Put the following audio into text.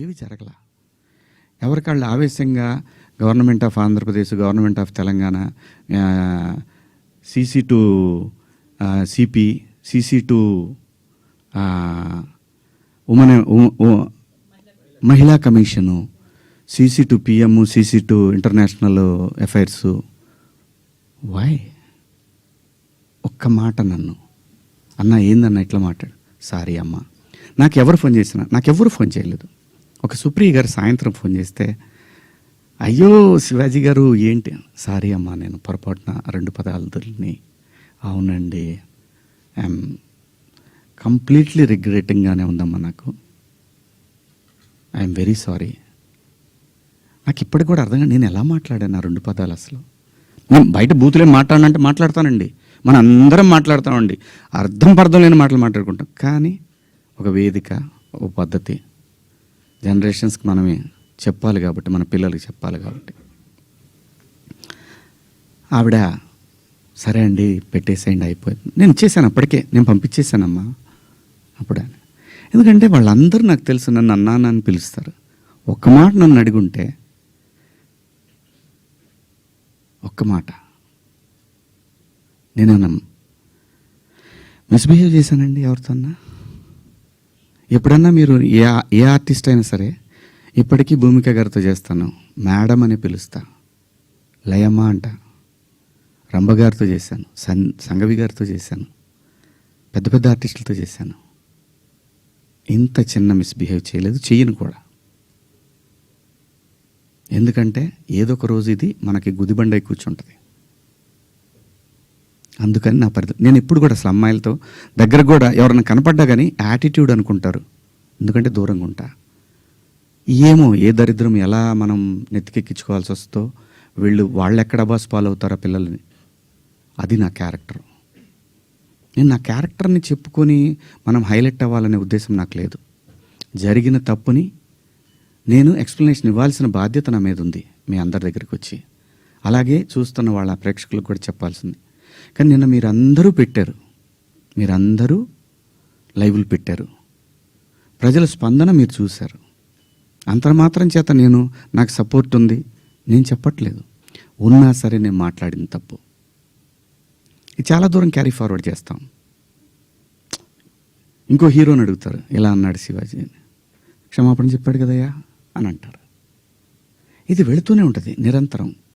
ఏవి జరగల. ఎవరికాళ్ళు ఆవేశంగా government of Andhra Pradesh, government of Telangana, CC to CP, CC to మహిళా commission, CC to PM, CC to international affairs. Why? ఒక్క మాట నన్ను అన్న ఏందన్న ఇట్లా మాట్లాడు. సారీ అమ్మ, నాకెవరు ఫోన్ చేసినా, నాకెవరు ఫోన్ చేయలేదు. ఒక సుప్రియ గారు సాయంత్రం ఫోన్ చేస్తే, అయ్యో శివాజీ గారు ఏంటి, సారీ అమ్మా నేను పొరపాటున 2 పదాలని, అవునండి ఐఎమ్ కంప్లీట్లీ రిగ్రెటింగ్గానే ఉందమ్మా, నాకు ఐఎమ్ వెరీ సారీ. నాకు ఇప్పటికి కూడా అర్థంగా నేను ఎలా మాట్లాడాను ఆ 2 పదాలు. అసలు నేను బయట బూతులే మాట్లాడాలంటే మాట్లాడతానండి, మన అందరం మాట్లాడతామండి, అర్థం లేని మాటలు మాట్లాడుకుంటాం. కానీ ఒక వేదిక, ఒక పద్ధతి, జనరేషన్స్కి మనమే చెప్పాలి కాబట్టి, మన పిల్లలకి చెప్పాలి కాబట్టి, ఆవిడ సరే అండి పెట్టేసేయండి అయిపోయింది. నేను ఇచ్చేసాను, అప్పటికే నేను పంపించేశానమ్మా అప్పుడే. ఎందుకంటే వాళ్ళందరూ నాకు తెలుసు, నన్ను అన్నాను అని పిలుస్తారు. ఒక్క మాట నన్ను అడుగుంటే, ఒక్క మాట నేనన్నా మిస్బిహేవ్ చేశానండి ఎవరితోన్నా? ఎప్పుడన్నా మీరు ఏ ఆర్టిస్ట్ అయినా సరే, ఇప్పటికీ భూమిక గారితో చేస్తాను, మేడం అని పిలుస్తా, లయమ్మ అంట, రంభ గారితో చేశాను, సంగవి గారితో చేశాను, పెద్ద పెద్ద ఆర్టిస్టులతో చేశాను. ఇంత చిన్న మిస్బిహేవ్ చేయలేదు, చెయ్యను కూడా. ఎందుకంటే ఏదో ఒక రోజు ఇది మనకి గుదిబండై కూర్చుంటుంది. అందుకని నా పరిధి, నేను ఎప్పుడు కూడా అసలు అమ్మాయిలతో దగ్గర కూడా ఎవరైనా కనపడ్డా కానీ యాటిట్యూడ్ అనుకుంటారు, ఎందుకంటే దూరంగా ఉంటా. ఏమో ఏ దరిద్రం ఎలా మనం నెత్తికెక్కించుకోవాల్సి వస్తుందో, వాళ్ళు ఎక్కడ బాస్ ఫాలో అవుతారో పిల్లల్ని, అది నా క్యారెక్టర్. నేను నా క్యారెక్టర్ని చెప్పుకొని మనం హైలైట్ అవ్వాలనే ఉద్దేశం నాకు లేదు. జరిగిన తప్పుని నేను ఎక్స్ప్లెనేషన్ ఇవ్వాల్సిన బాధ్యత నా మీద ఉంది, మీ అందరి దగ్గరికి వచ్చి. అలాగే చూస్తున్న వాళ్ళ ప్రేక్షకులకు కూడా చెప్పాల్సింది. కానీ నిన్న మీరందరూ పెట్టారు, మీరందరూ లైవ్లు పెట్టారు, ప్రజల స్పందన మీరు చూశారు. అంతర్మాత్రం చేత నాకు సపోర్ట్ ఉంది నేను చెప్పట్లేదు. ఉన్నా సరే నేను మాట్లాడిన తప్పు ఇది చాలా దూరం క్యారీ ఫార్వర్డ్ చేస్తాం. ఇంకో హీరోని అడుగుతారు, ఇలా అన్నాడు శివాజీ అని, క్షమాపణ చెప్పాడు కదయ్యా అని అంటారు. ఇది వెళుతూనే ఉంటుంది నిరంతరం.